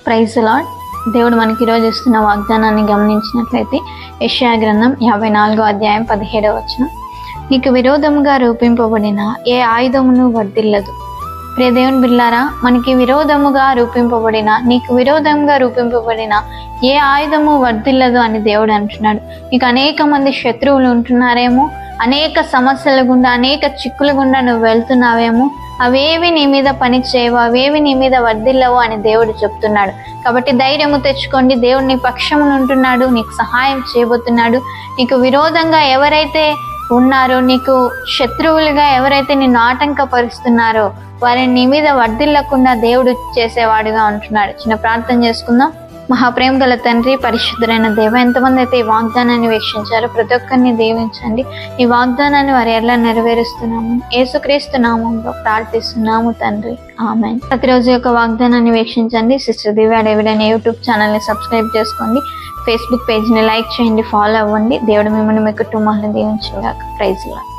Praise lord. దేవుడు మనకి ఈరోజు ఇస్తున్న వాగ్దానాన్ని గమనించినట్లయితే యెషయా గ్రంథం 54వ అధ్యాయం 17వ వచనం, నీకు విరోధముగా రూపింపబడిన ఏ ఆయుధమును వర్ధిల్లదు. ప్రియ దేవుని బిడ్డలారా, మనకి విరోధముగా రూపింపబడిన, నీకు విరోధంగా రూపింపబడిన ఏ ఆయుధము వర్ధిల్లదు అని దేవుడు అంటున్నాడు. నీకు అనేక మంది శత్రువులు ఉంటున్నారేమో, అనేక సమస్యల గుండా, అనేక చిక్కుల గుండా నువ్వు వెళ్తున్నావేమో, అవేవి నీ మీద పని చేయవు, అవేవి నీ మీద వర్ధిల్లవు అని దేవుడు చెప్తున్నాడు. కాబట్టి ధైర్యము తెచ్చుకోండి. దేవుడు నీ పక్షమున ఉంటున్నాడు, నీకు సహాయం చేయబోతున్నాడు. నీకు విరోధంగా ఎవరైతే ఉన్నారో, నీకు శత్రువులుగా ఎవరైతే నిన్ను ఆటంకపరుస్తున్నారో వారిని నీ మీద వర్ధిల్లకుండా దేవుడు చేసేవాడుగా ఉంటున్నాడు. చిన్న ప్రార్థన చేసుకుందాం. మహాప్రేమ గల తండ్రి, పరిశుద్ధులైన దేవ, ఎంతమంది అయితే ఈ వాగ్దానాన్ని వీక్షించారో ప్రతి ఒక్కరిని దీవించండి. ఈ వాగ్దానాన్ని వారు ఎలా నెరవేరుస్తున్నాము యేసుక్రీస్తు నామంలో ప్రార్థిస్తున్నాము తండ్రి, ఆమేన్. ప్రతిరోజు యొక్క వాగ్దానాన్ని వీక్షించండి. సిస్టర్ దివ్య డేవిడ్ అనే యూట్యూబ్ ఛానల్ని సబ్స్క్రైబ్ చేసుకోండి. ఫేస్బుక్ పేజ్ని లైక్ చేయండి, ఫాలో అవ్వండి. దేవుడు మిమ్మల్ని మీ కుటుంబాలను దీవించుగాక. Praise lord.